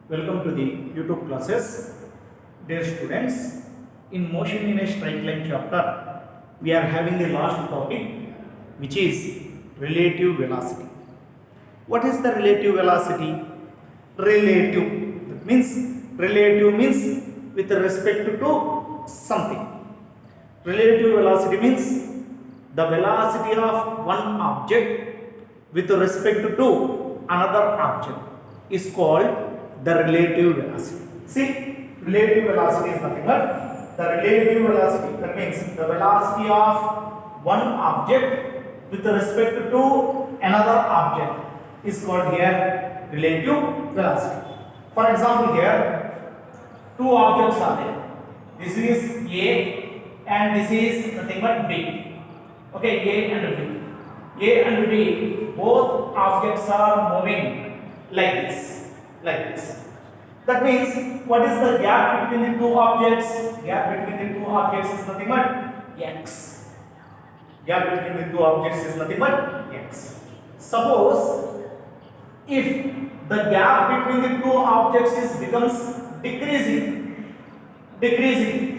Welcome to the YouTube classes. Dear students, in motion in a straight line chapter, we are having the last topic, which is relative velocity. What is the relative velocity? Relative. That means relative means with respect to something. Relative velocity means the velocity of one object with respect to another object is called the relative velocity. See, relative velocity is nothing but the relative velocity. That means the velocity of one object with respect to another object is called here relative velocity. For example, here two objects are there. This is A and this is nothing but B. Okay, A and B. A and B, both objects are moving like this, like this. That means, what is the gap between the two objects? Gap between the two objects is nothing but x. Gap between the two objects is nothing but x. Suppose if the gap between the two objects becomes decreasing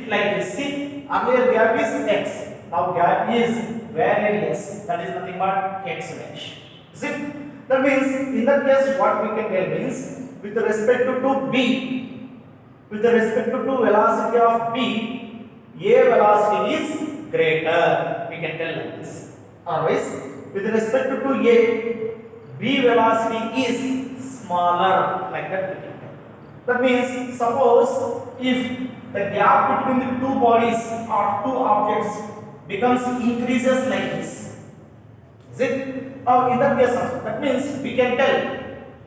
like this. See, earlier gap is x. Now gap is very less. That is nothing but x dash. Is it? That means in that case what we can tell means with respect to B, with respect to velocity of B, A velocity is greater. We can tell like this. Otherwise, with respect to A, B velocity is smaller. Like that we can tell. That means suppose if the gap between the two bodies or two objects becomes increases like this. Is it? Now in that case also, that means we can tell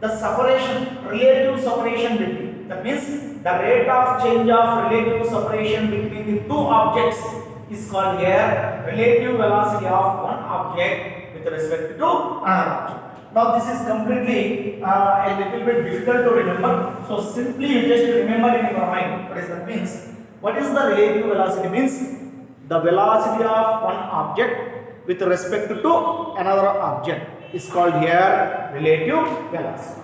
the separation, relative separation between. That means the rate of change of relative separation between the two objects is called here relative velocity of one object with respect to another object. Now this is completely a little bit difficult to remember. So simply you just remember in your mind what is that means. What is the relative velocity means? The velocity of one object with respect to another object is called here relative velocity.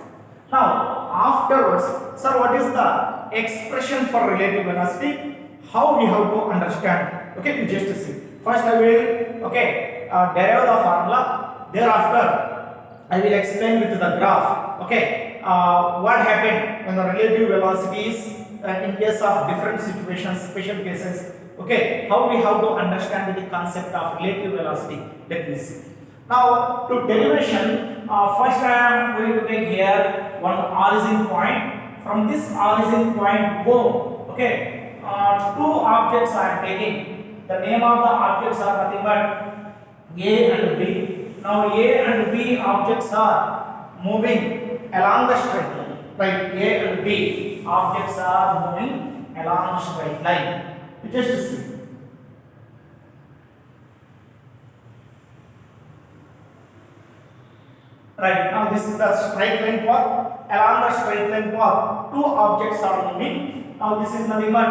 Now afterwards, sir, what is the expression for relative velocity? How we have to understand? Okay, you just see. First I will derive the formula. Thereafter I will explain with the graph. Okay, what happened when the relative velocity is in case of different situations, special cases. Okay, how we have to understand the concept of relative velocity? Let me see. Now to derivation, first I am going to take here one origin point. From this origin point go. Okay, two objects I am taking. The name of the objects are nothing but A and B. Now A and B objects are moving along the straight line. Right, A and B objects are moving along straight line. You just see. Right, now this is the straight line path. Along the straight line path, two objects are moving. Now this is nothing but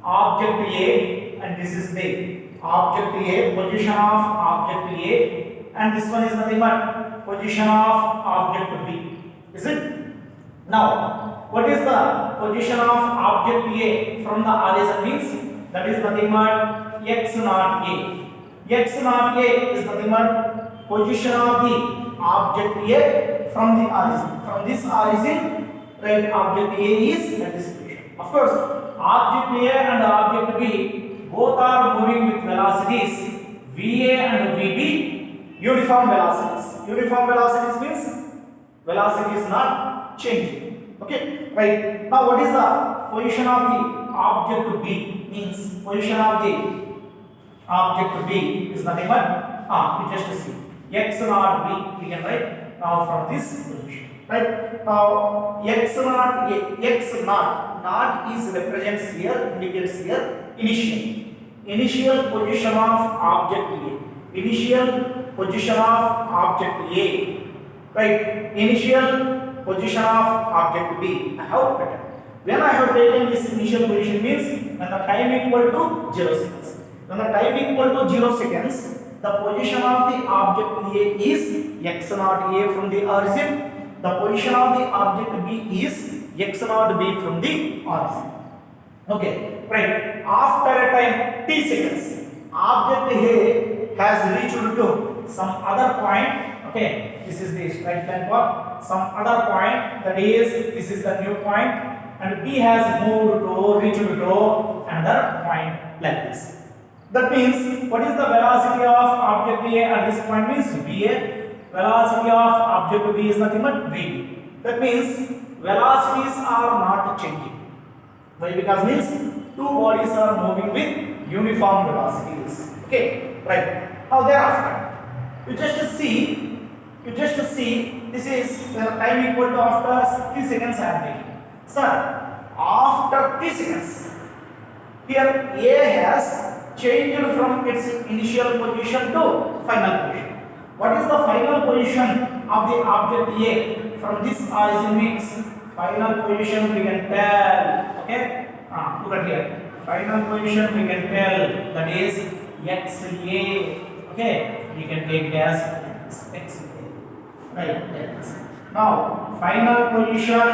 object A and this is the object A, position of object A, and this one is nothing but position of object B. Is it? Now, what is the position of object A from the origin means? That is nothing but x naught A. X naught A is nothing but position of the object A from the origin. From this origin, right, object A is at this position. Of course, object A and object B both are moving with velocities VA and VB, uniform velocities. Uniform velocities means velocity is not changing. Okay, right. Now what is the position of the object B? Means position of the object B is nothing but we just see x naught B. We can write now from this position. Right. Now x naught is represents here, indicates here initial position of object A. Initial position of object A. Right. Initial position of object B. I have written. When I have taken this initial position means when the time equal to 0 seconds. When the time equal to 0 seconds, the position of the object A is x naught A from the origin. The position of the object B is x naught b from the origin. Okay, right. After a time t seconds, object A has reached to some other point. Okay, this is the straight line for some other point. That is, this is the new point, and B has moved to reached to another point like this. That means, what is the velocity of object A at this point? Means VA. Velocity of object B is nothing but V. That means velocities are not changing. Why? Because means two bodies are moving with uniform velocities. Okay, right. Now thereafter, you just see, this is the time equal to after 3 seconds I am taking. Sir, after 3 seconds, here A has changed from its initial position to final position. What is the final position of the object A from this origin? Means final position we can tell. Okay, look at here. Final position we can tell, that is XA. Okay, we can take it as XA. Right, like this. Now, final position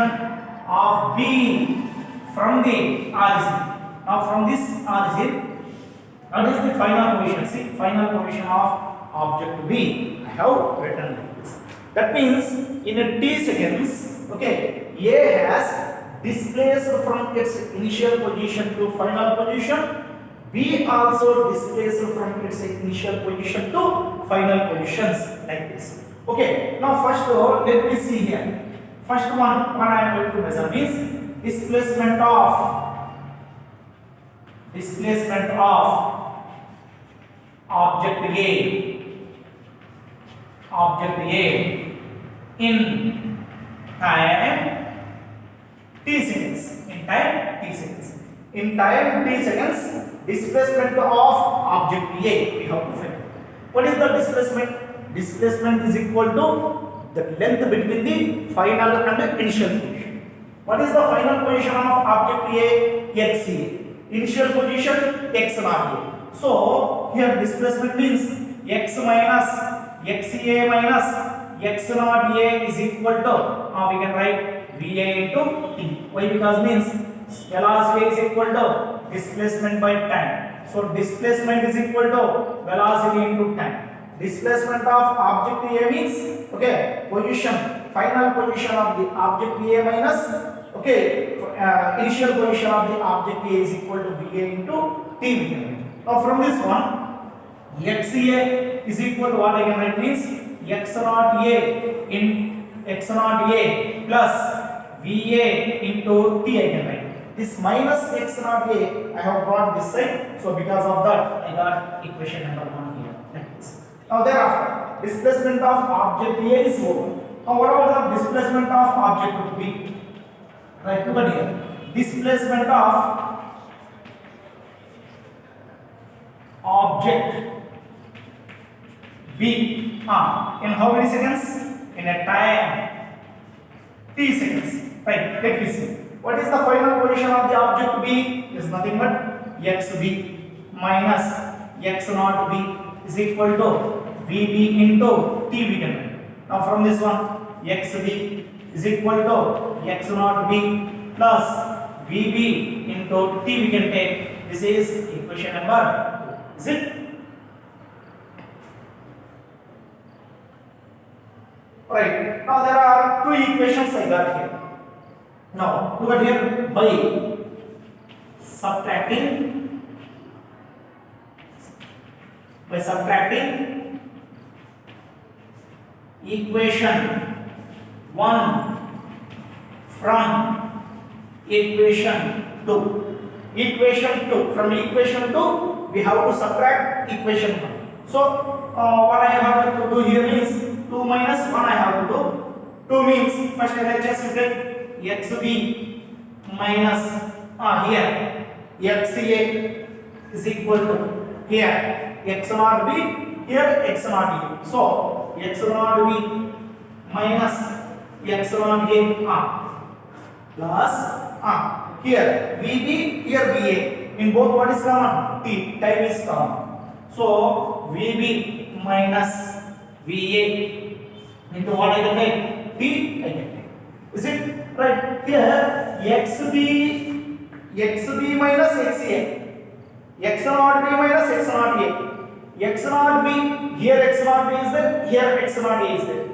of B from the origin. Now, from this origin, what is the final position? See, final position of object B. I have written like this. That means in a t seconds, okay, A has displaced from its initial position to final position. B also displaced from its initial position to final positions like this. Okay, now first let me see here. First one I am going to measure means displacement of object A in time t seconds. In time t seconds, displacement of object A we have to find. What is the displacement? Displacement is equal to the length between the final and the initial position. What is the final position of object A? XA. Initial position x naught A. So here displacement means x minus XA minus x naught A is equal to, we can write VA into T. Why? Because means velocity is equal to displacement by time. So displacement is equal to velocity into time. Displacement of object A means, okay, position, final position of the object A minus, okay, initial position of the object A is equal to VA into T. Now from this one, XA is equal to what I can write means x naught A in x naught A plus VA into T I can write. This minus x naught A I have brought this side, so because of that I got equation number 1 here like this. Now thereafter, displacement of object A is over. Now what about the displacement of object B? Right, look at here. Displacement of object B in how many seconds? In a time t seconds. Right, let me see. What is the final position of the object B? Is nothing but xB minus x naught B is equal to VB into T we can write. Now from this one, xB is equal to x naught B plus VB into T we can take. This is equation number 2. Is it? Right. Now there are two equations I got here. Now look at here, by subtracting equation 1 from equation 2. From equation 2 we have to subtract equation 1. So what I have to do here is 2 minus 1 I have to do. 2 means first I just take xB minus here XA is equal to here x naught B, here x naught A. So x naught B minus x naught A plus here VB, here VA. In both what is common? T, time is common. So VB minus VA into what I can take? T I can take. Is it? right? Here xb minus xa, x naught b minus x naught a, x naught b, here x naught b is there, here x naught a is there,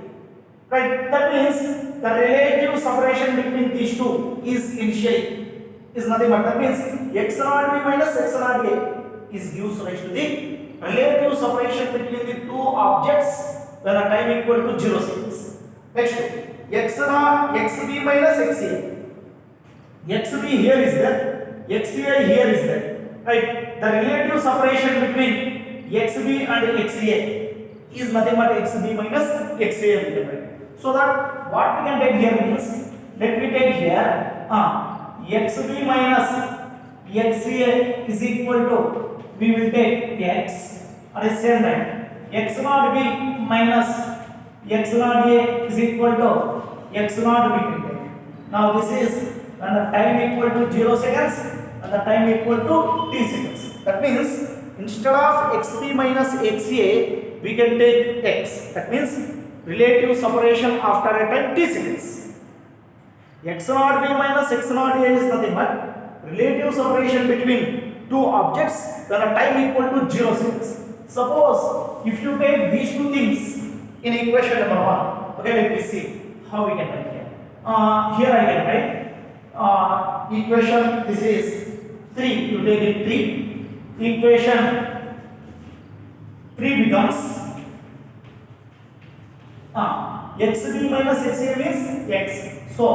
right? That means the relative separation between these two is initially is nothing but, that means x naught b minus x naught a is gives rise to the relative separation between the two objects when the time equal to 0 seconds. Next, x naught xb minus xa, xb here is there, xa here is there, right? The relative separation between xb and xa is nothing but xb minus xa, right? So that what we can take here means, let me take here xb minus xa is equal to, we will take x at the same time x naught b minus x naught a is equal to x naught b can take. Now this is when the time equal to 0 seconds and the time equal to t seconds. That means instead of xb minus xa we can take x. That means relative separation after a time t seconds. X naught b minus x naught a is nothing but relative separation between two objects when a time equal to 0 seconds. Suppose if you take these two things in equation number 1, okay, let me see how we can write here. Here I can write equation, this is 3, you take it 3, equation 3 becomes xb minus xa means x, so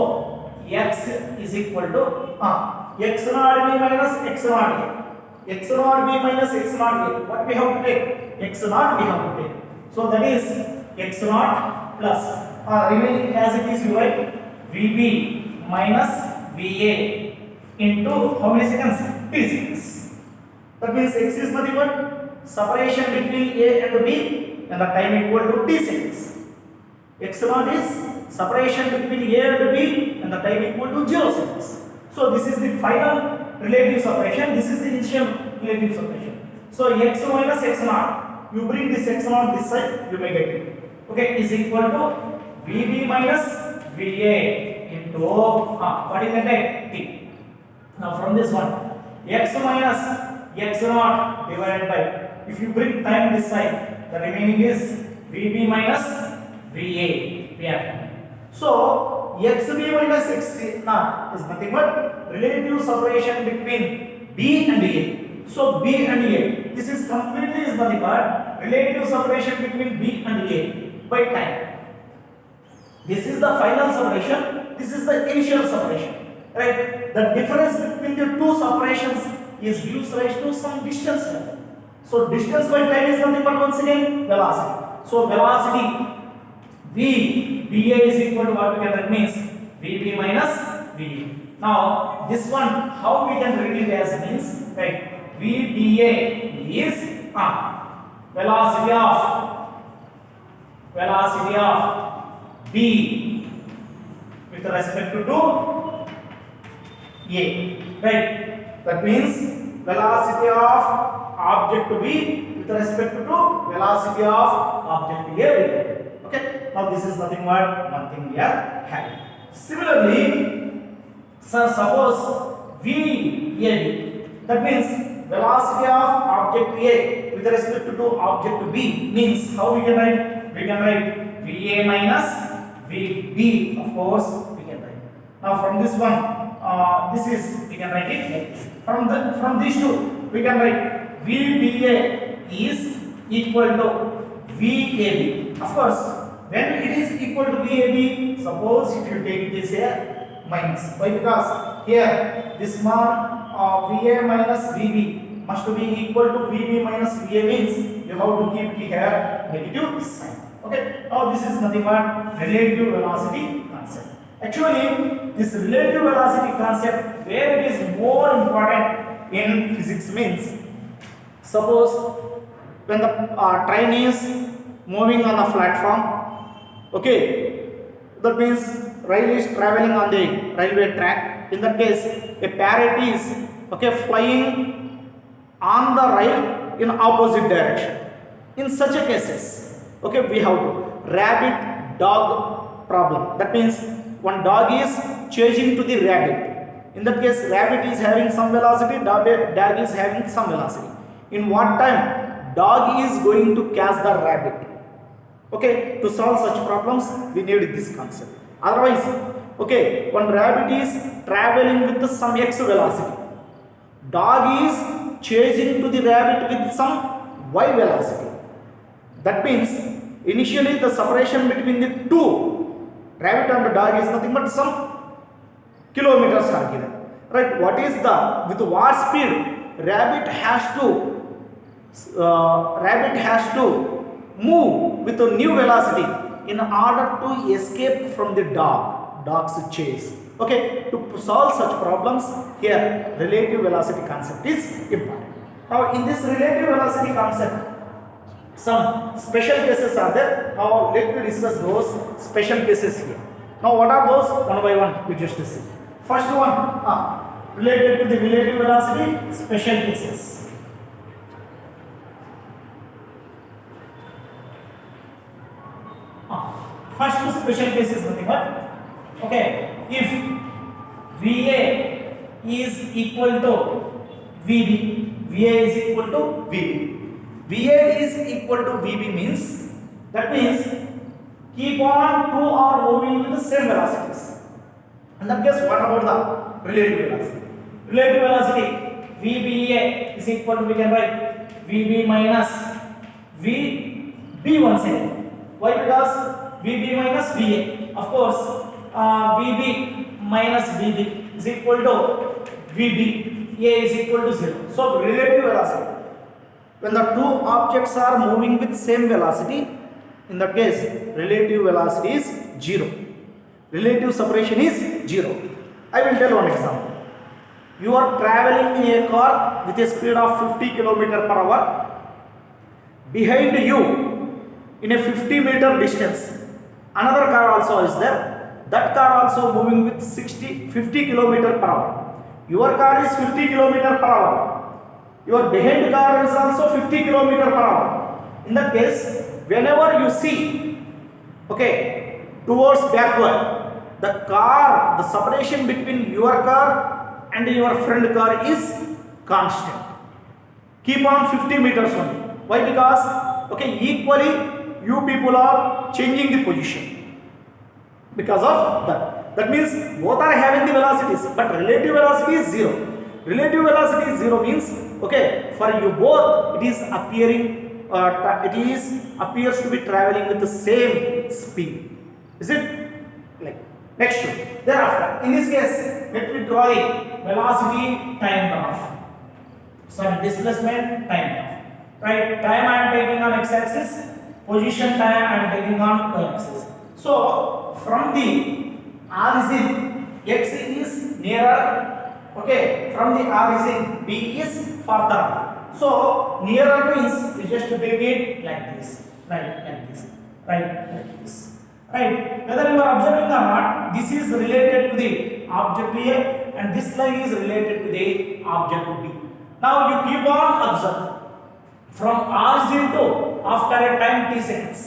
x is equal to x naught b minus x naught a, x naught b minus x naught a, what we have to take, x naught we have to take, so that is x naught plus remaining as it is, you write vb minus va into how many seconds, t seconds. That means x is nothing but separation between a and b and the time equal to t seconds. X naught is separation between a and b and the time equal to 0 seconds. So this is the final relative separation, this is the initial relative separation. So x minus x naught, you bring this x naught this side, you may get it, okay, is equal to vb minus va into what is the time, t. Now from this one, x minus x naught divided by, if you bring time this side, the remaining is vb minus va. So xb minus x naught is nothing but relative separation between b and a. So b and a, this is completely is nothing but relative separation between b and a by time. This is the final separation, this is the initial separation, right? The difference between the two separations is gives rise to some distance level. So distance by time is nothing but once again velocity. So velocity v va is equal to what we can write means vb minus va. Now this one how we can read it as means, right? vba is velocity of b with respect to a, right? That means velocity of object b with respect to velocity of object a. Okay, now this is nothing but one thing we are having. Similarly, sir, suppose VAB, that means velocity of object A with respect to object B means how we can write? We can write VA minus VB, of course we can write. Now from this one, this is, we can write it like this. From these two, we can write VBA is equal to VAB. Of course, when it is equal to VAB, suppose if you take this here minus. Why? Because here this one VA minus VB must be equal to VB minus VA means you have to keep here negative sign. Okay. Now this is nothing but relative velocity concept. Actually, this relative velocity concept where it is more important in physics means, suppose when the train is moving on a platform, okay, that means rail is traveling on the railway track. In that case, a parrot is flying on the rail in opposite direction. In such a cases, we have to rabbit dog problem. That means one dog is chasing to the rabbit. In that case, rabbit is having some velocity, dog is having some velocity. In what time dog is going to catch the rabbit? Okay, to solve such problems, we need this concept. Otherwise, okay, one rabbit is traveling with some x velocity. Dog is chasing to the rabbit with some y velocity. That means initially the separation between the two, rabbit and dog, is nothing but some kilometers are given. Right? What is the, with what speed rabbit has to move with a new velocity in order to escape from the dog's chase. Okay, to solve such problems, here relative velocity concept is important. Now in this relative velocity concept, some special cases are there. Now let me discuss those special cases here. Now what are those? One by one, you just see. First one, related to the relative velocity, special cases. First special case is nothing but, okay, if VA is equal to VB, VA is equal to VB. VA is equal to VB means, that means keep on two are moving with the same velocities. In that case, what about the relative velocity? Relative velocity VBA is equal to, we can write VB minus VB once again. Why? Because VB minus VA. Of course, VB minus VB is equal to VB. A is equal to 0. So relative velocity. When the two objects are moving with same velocity, in that case, relative velocity is 0. Relative separation is 0. I will tell one example. You are traveling in a car with a speed of 50 km/h. Behind you, in a 50-meter distance, another car also is there. That car also moving with 50 km/h. Your car is 50 km/h. Your behind car is also 50 km/h. In that case, whenever you see, okay, towards backward, the separation between your car and your friend car is constant. Keep on 50 meters only. Why? Because, okay, equally you people are changing the position. Because of that. That means both are having the velocities, but relative velocity is 0. Relative velocity is 0 means, okay, for you both it is appears to be traveling with the same speed. Is it? Like next one. Thereafter, in this case, let me draw the velocity time graph. Sorry, displacement time graph. Right? Time I am taking on x-axis, position time I am taking on y-axis. So from the origin, x is nearer. Okay, from the origin, B is further. So nearer means we just take it like this, right? Like this, right? Like this, right? Whether you are observing or not, this is related to the object A, and this line is related to the object B. Now you keep on observe from origin to after a time t seconds.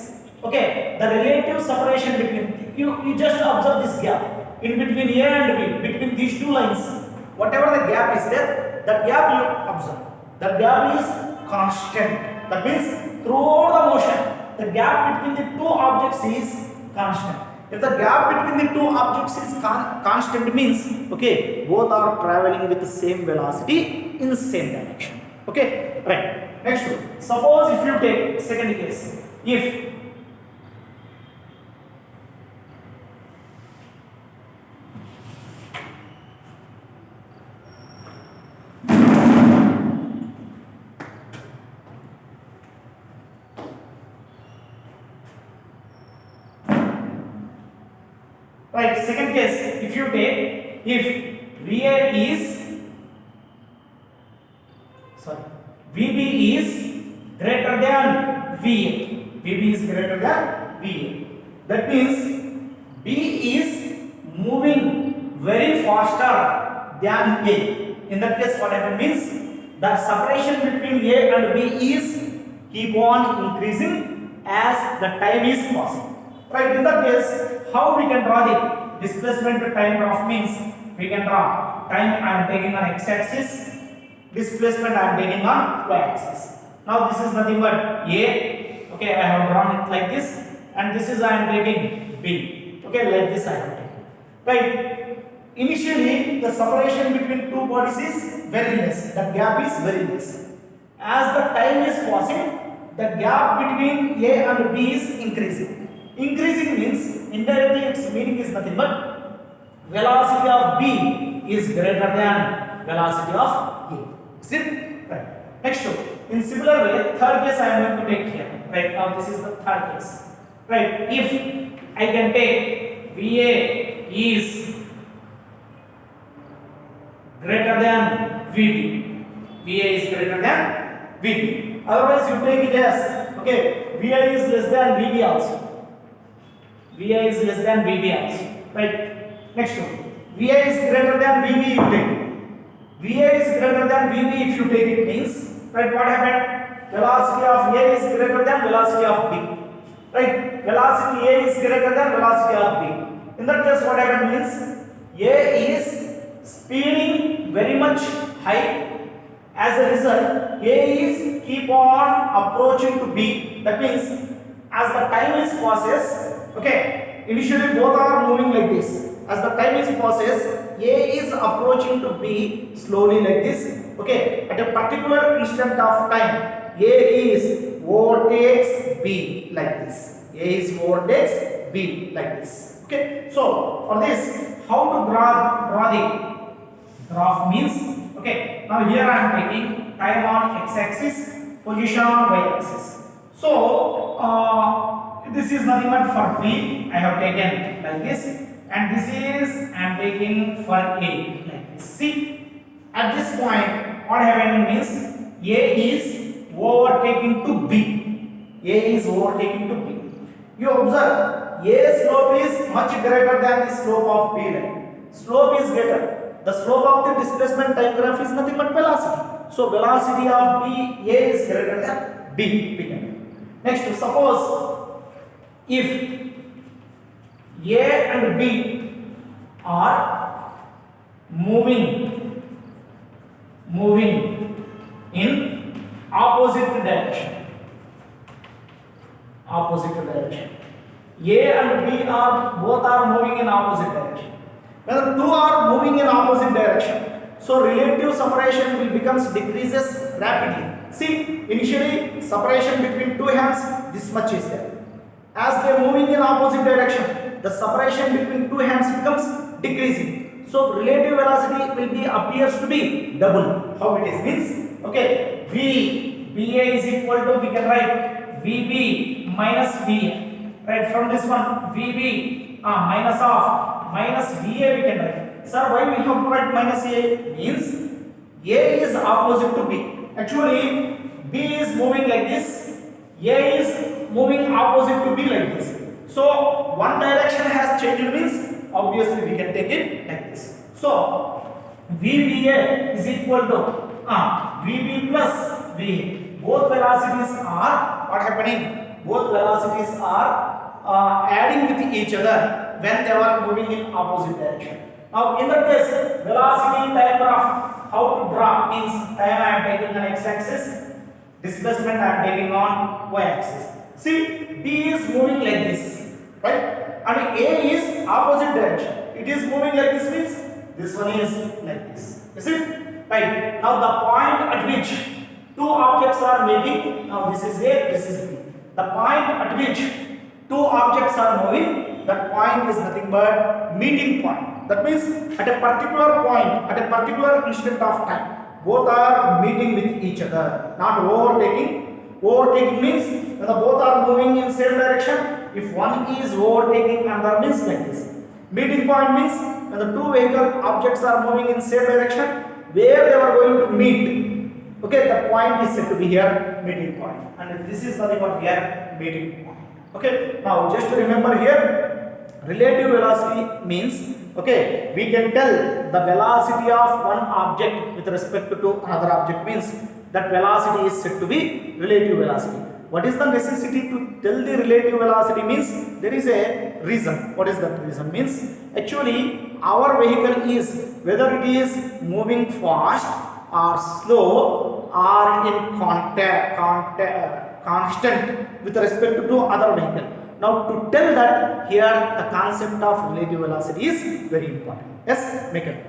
Okay, the relative separation between you just observe this gap in between A and B, between these two lines. Whatever the gap is there, that gap you observe. The gap is constant. That means throughout the motion, the gap between the two objects is constant. If the gap between the two objects is constant means, okay, both are traveling with the same velocity in the same direction. Okay, right. Next one. Suppose if you take second case, if right, second case, if you take, if VA is, VB is greater than VA, VB is greater than VA. That means B is moving very faster than A. In that case, what happens means the separation between A and B is keep on increasing as the time is passing. Right, in that case, how we can draw the displacement time graph means we can draw time I am taking on x-axis, displacement I am taking on y-axis. Now this is nothing but A. Okay, I have drawn it like this, and this is I am taking B. Okay, like this I have taken. Right. Initially, the separation between two bodies is very less. The gap is very less. As the time is passing, the gap between A and B is increasing. Increasing means indirectly its meaning is nothing but velocity of B is greater than velocity of A. Is it? Right. Next one. In similar way, third case I am going to take here. Right now, this is the third case. Right. If I can take VA is greater than VB. VA is greater than VB. Otherwise, you take it as okay. VA is less than VB also. VA is less than VB also. Right. Next one. VA is greater than VB. You take it. VA is greater than VB. If you take it means right. What happened? Velocity of A is greater than velocity of B. Right. Velocity A is greater than velocity of B. In that case, what happened means A is speeding very much high. As a result, A is keep on approaching to B. That means as the time is passes, okay, initially both are moving like this. As the time is passes, A is approaching to B slowly like this. Okay, at a particular instant of time, A is overtakes B like this. A is overtakes B like this. Okay, so for this, how to draw the graph means, okay, now here I am taking time on x-axis, position on y-axis. So this is nothing but for B I have taken like this, and this is I am taking for A like this. See, at this point what happening means A is overtaking to B. A is overtaking to B. You observe A slope is much greater than the slope of B line. Slope is greater. The slope of the displacement time graph is nothing but velocity. So velocity of B, A is greater than B. Next, suppose if A and B are moving in opposite direction. A and B are both moving in opposite direction. When the two are moving in opposite direction, so relative separation will decreases rapidly. See, initially separation between two hands this much is there. As they are moving in opposite direction, the separation between two hands becomes decreasing. So relative velocity appears to be double. How it is means, okay, BA is equal to, we can write VB minus VA. Right, from this one VB minus VA we can write. Sir, why we have to write minus A? Means A is opposite to B. Actually, B is moving like this, A is moving opposite to B like this. So one direction has changed means obviously we can take it like this. So VBA is equal to VB plus VA. Both velocities are what happening? Both velocities are adding with each other when they are moving in opposite direction. Now in that case, velocity time graph, how to draw means time I am taking on x-axis, displacement I am taking on y-axis. See, B is moving like this, right? And A is opposite direction. It is moving like this means this one is like this. You see? Right. Now the point at which two objects are meeting, now this is A, this is B. The point at which two objects are moving, that point is nothing but meeting point. That means at a particular point, at a particular instant of time, both are meeting with each other, not overtaking. Overtaking means when the both are moving in same direction, if one is overtaking another means like this. Meeting point means when the two vehicle objects are moving in same direction, where they are going to meet. Okay, the point is said to be here meeting point, and this is nothing but here meeting point. Okay, now just to remember here, relative velocity means, okay, we can tell the velocity of one object with respect to another object means that velocity is said to be relative velocity. What is the necessity to tell the relative velocity means there is a reason. What is that reason means actually our vehicle is whether it is moving fast or slow or in constant with respect to other vehicle. Now to tell that here the concept of relative velocity is very important. Yes, make a note.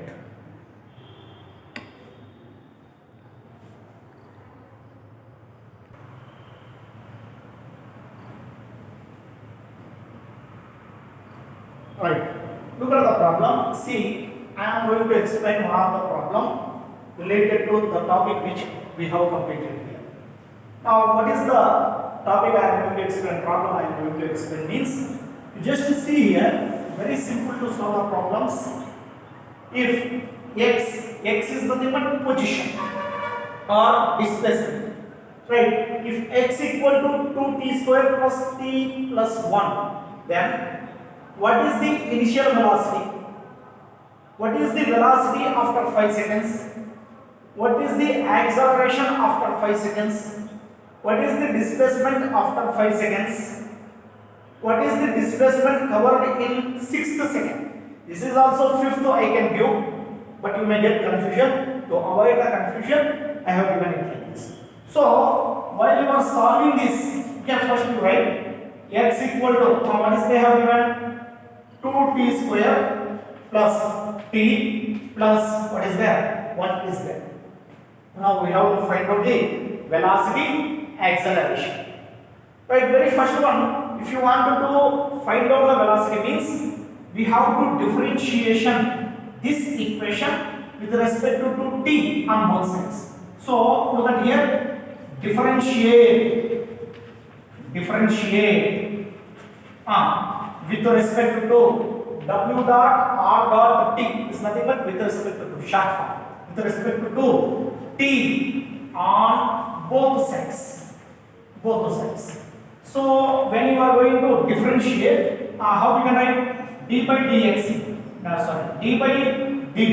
Right. Look at the problem. See, I am going to explain one of the problem related to the topic which we have completed here. Now, what is the topic I am going to explain? Problem I am going to explain means you just see here. Very simple to solve the problems. If x is the given position or displacement, right? If x equal to 2t square plus t plus 1, then what is the initial velocity? What is the velocity after 5 seconds? What is the acceleration after 5 seconds? What is the displacement after 5 seconds? What is the displacement covered in 6th second? This is also 5th I can give, but you may get confusion. To avoid the confusion, I have given it like this. So, while you are solving this, you can first write x equal to, what is they have given? 2t square plus t plus what is there? 1 is there. Now we have to find out the velocity acceleration. Right, very first one, if you want to find out the velocity means we have to differentiation this equation with respect to t on both sides. So look at here, differentiate with respect to w dot r dot t is nothing but with respect to short form, with respect to t on both sides. So when you are going to differentiate, how we can write d by dx? D by dt.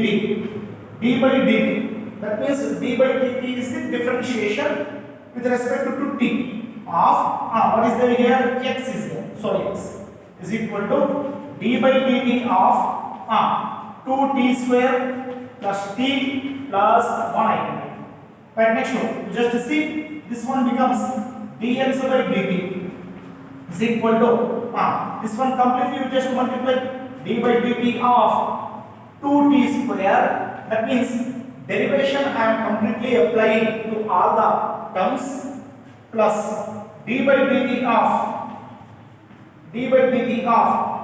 That means d by dt is the differentiation with respect to t of what is there here? X is there. So x is equal to d by dt of 2t square plus t plus 1 I can write. Right, next one, just see, this one becomes dx by dt is equal to this one completely you just multiply d by dt of 2t square. That means derivation I am completely applying to all the terms plus d by dt of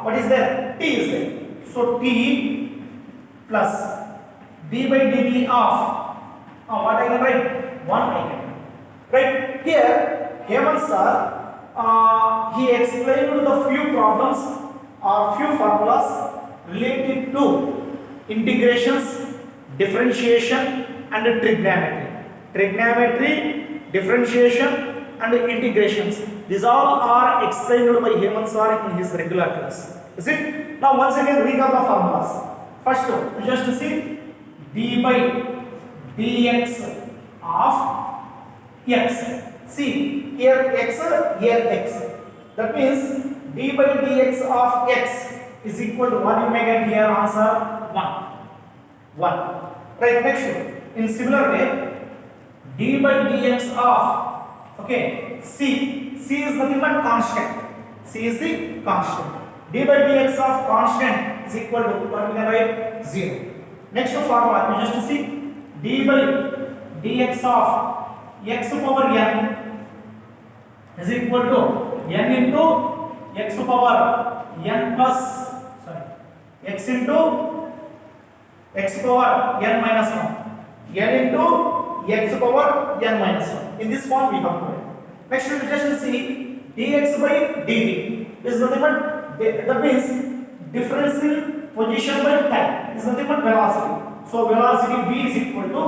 what is there? T is there. So t plus d by dt of what I can write? 1 I can write. Here Hemant sir he explained the few problems or few formulas related to integrations, differentiation and trigonometry, differentiation and integrations. These all are explained by Hemant sir in his regular class. Is it? Now once again recap the formulas. First one, you just see d by dx of x. See here x, here x. That means d by dx of x is equal to what you may get here answer 1. Right, next one. In similar way, d by dx of c is nothing but constant. C is the constant. D by dx of constant is equal to what we can write 0. Next formula, you just see d by dx of x power n is equal to n into x power n plus x into x power n minus 1, n into x power n minus 1. In this form we have to write. Next we just see dx by dt is nothing but that means differential position by time is nothing but velocity. So velocity v is equal to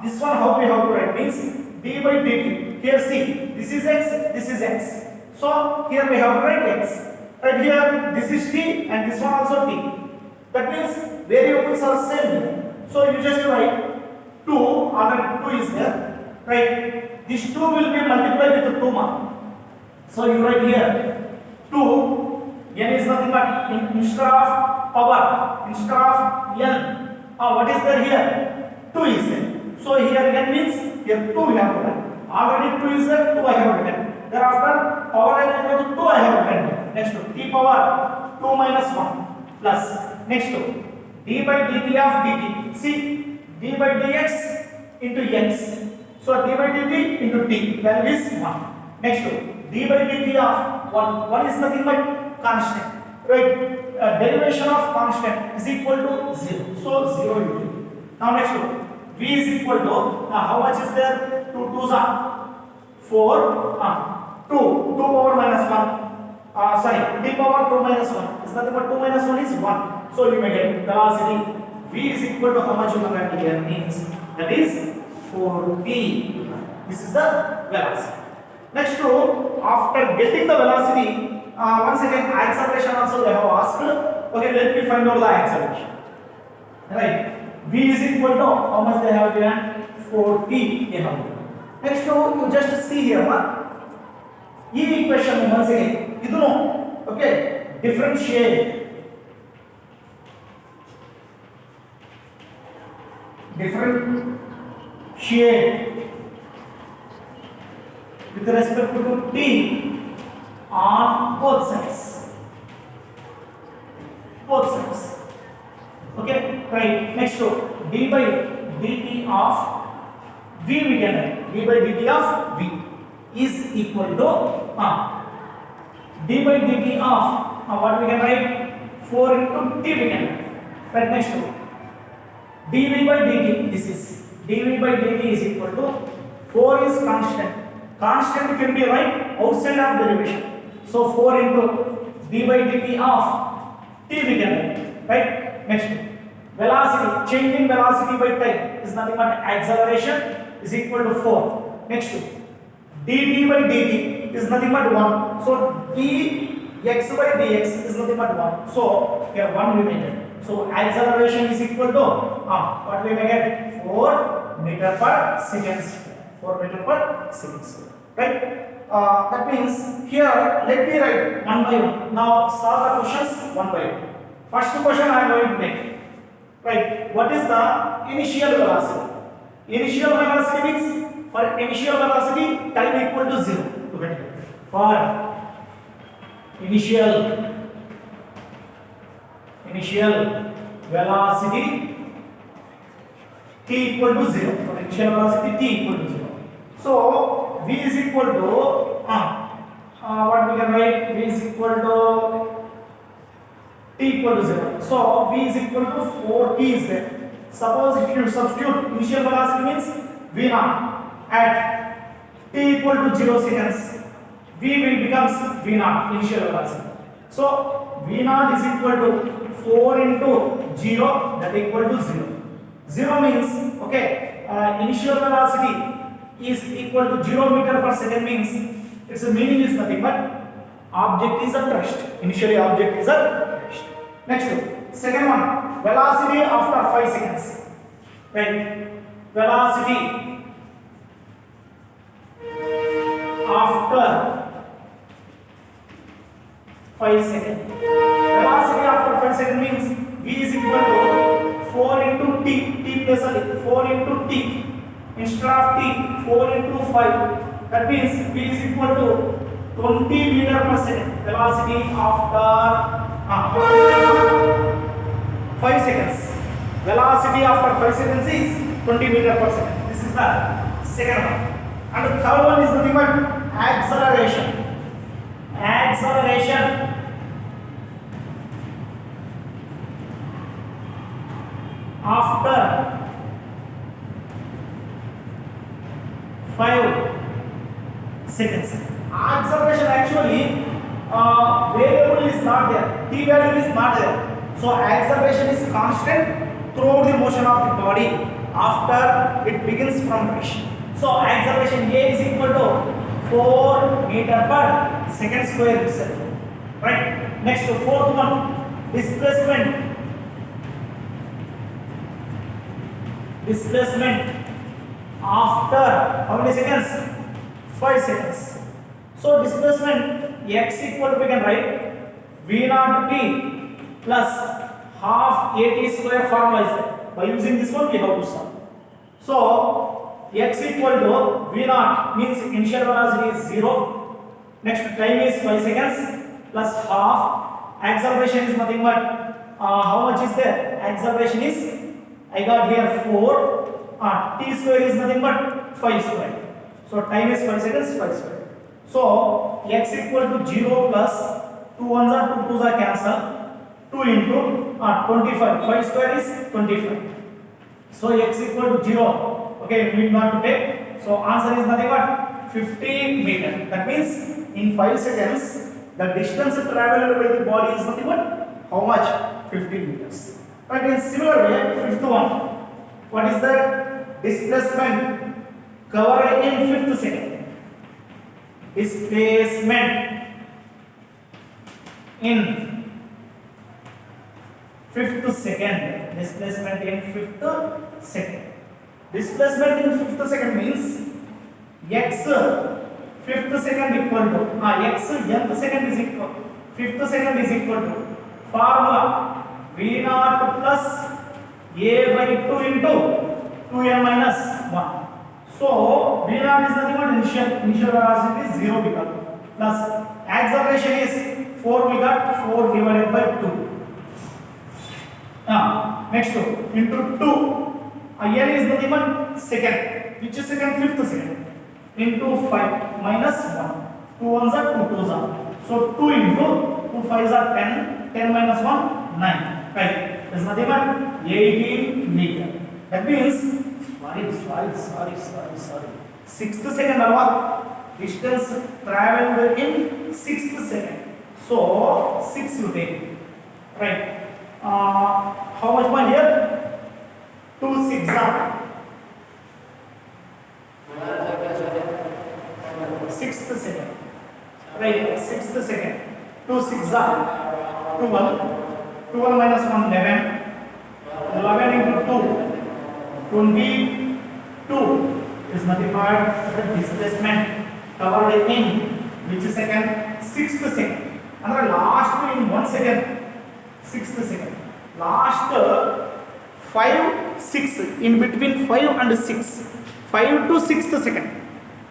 this one how we have to write means d by dt. Here see, this is x, this is x. So here we have to write x. Right here this is t and this one also t. That means variables are same. So you just write 2, already 2 is there. Right? This 2 will be multiplied with 2 1. So you write here 2. N is nothing but instead of power, instead of n. What is there here? 2 is there. So here n means here 2 we have written. Already 2 is there, 2 I have written. Thereafter power n equal to 2 I have written. Next to t power 2 minus 1 plus next to d by dt of dt. See, d by dx into x. So d by dt into t, value is 1. Next to d by dt of 1. 1 is nothing but constant. Right? Derivation of constant is equal to 0. So 0 you do. Now next to v is equal to, how much is there? 2 2s are 4. 2 power minus 1. Sorry, t power 2 minus 1 is nothing but 2 minus 1 is 1. So you may get velocity v is equal to how much you can get here means that is 4p. This is the velocity. Next to, after getting the velocity, once again acceleration also they have asked. Okay, let me find out the acceleration. Right, v is equal to how much they have given? 4p they have given. Next to, you just see here ಈ equation once again ಇದನ್ನು okay differentiate with respect to t on both sides. Okay, right. Next to d by dt of v we can write d by dt of v is equal to d by dt of what we can write 4 into t we can write. Right, next to dv by dt, this is dv by dt is equal to 4 is constant can be right outside of derivation. So 4 into d by dt of t we can write. Right, next velocity, change in velocity by time is nothing but acceleration is equal to 4. Next dt by dt is nothing but 1. So dx by dx is nothing but 1. So here 1 we made it. So acceleration is equal to what we may get 4 meter per second square. 4 meter per second square. Right? That means here let me write one by one. Now solve the questions one by one. First question I am going to make. Right? What is the initial velocity? Initial velocity means for initial velocity time equal to 0. For initial velocity t equal to 0. For initial velocity t equal to 0. So v is equal to what we can write? V is equal to t equal to 0. So v is equal to 4t is there. Suppose if you substitute initial velocity means v naught at t equal to 0 seconds, v will becomes v naught initial velocity. So v naught is equal to 4 into 0, that equal to 0. 0 means okay, initial velocity is equal to 0 meter per second means its meaning is nothing but object is at rest. Initially object is at rest. Next second one, velocity after 5 seconds. Right, velocity after 5 seconds. Velocity after 5 seconds means v is equal to 4 into t plus 4 into t instead of t 4 into 5. That means v is equal to 20 meter per second. Velocity after 5 seconds. Velocity after 5 seconds is 20 meter per second. This is the second one. And the third one is nothing but acceleration. Acceleration after 5 seconds. Acceleration actually variable is not there. T value is not there. So acceleration is constant throughout the motion of the body after it begins from rest. So acceleration A is equal to 4 meter per second square itself. Right? Next to fourth one, displacement after how many seconds? 5 seconds. So displacement x equal to, we can write v naught t plus half a t square formula is there. By using this one we have to solve. So x equal to v naught means initial velocity is 0. Next time is 5 seconds plus half. Acceleration is nothing but how much is there? Acceleration is, I got here 4. T square is nothing but 5 square. So time is 5 seconds, 5 square. So x equal to 0 plus 2 ones are 2 twos are cancel. 2 into 25. 5 square is 25. So x equal to 0. Okay, we need not to take. So answer is nothing but 50 meter. That means in 5 seconds the distance traveled by the body is nothing but how much? 50 meters. Right, in similar way, fifth one. What is the displacement covered in 5th second? Displacement in 5th second. Displacement in 5th second. Displacement in 5th second means x 5th second equal to x nth second is equal 5th second is equal to formula v naught plus a by 2 into 2n minus 1. So v naught is nothing but initial velocity is 0 we got plus acceleration is 4 we got 4 divided by 2. Next into 2. n is nothing but second. Which is second? 5th second. Into 5 minus 1. 2 ones are 2 twos are. So 2 into 2 fives are 10. 10 minus 1 9. Right. There's nothing but 18 meter. That means sorry. 6th second alwa distance traveled in 6th second. So 6 you take. Right. How much more here? 2 6 are 6th second. Right. 6th second. 2 6 are 12. 12 minus 1 11. 11 into 2 22 is nothing but the displacement covered in which second? 6th second. And the last in 1 second 6th second. Last 5 6 in between 5 and 6. 5 to 6th second.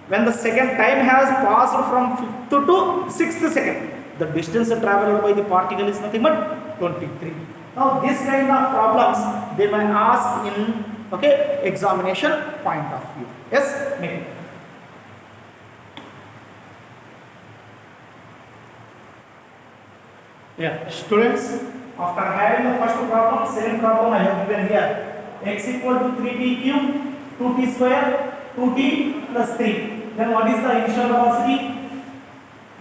When the second time has passed from 5th to 6th second, the distance traveled by the particle is nothing but 23. Now this kind of problems they may ask in examination point of view. Yes, make it. Yeah, students, after having the first problem, second problem I have given here. X equal to 3t cube, 2t square, 2t plus 3. Then what is the initial velocity?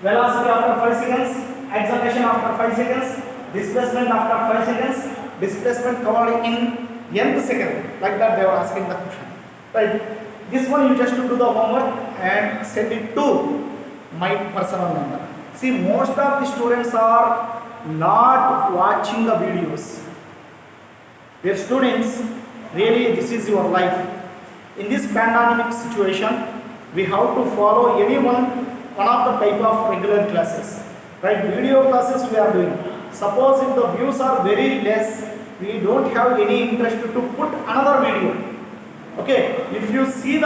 Velocity after 5 seconds, acceleration after 5 seconds, displacement after 5 seconds, displacement covered in nth second. Like that they were asking the question. Right. This one you just do the homework and send it to my personal number. See, most of the students are not watching the videos. Dear students, really this is your life. In this pandemic situation, we have to follow one of the type of regular classes. Right, video classes we are doing. Suppose if the views are very less, we don't have any interest to put another video. Okay, if you see the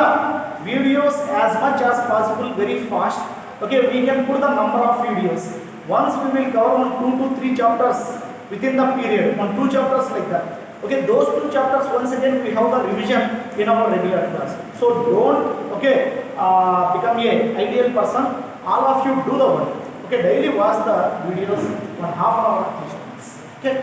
videos as much as possible very fast, okay, we can put the number of videos. Once we will cover on 2 to 3 chapters within the period, on 2 chapters like that. Okay, those 2 chapters once again we have the revision in our regular class. So don't become a ideal person. All of you do the work. Okay, daily watch the videos 1/2 hour at least. Okay.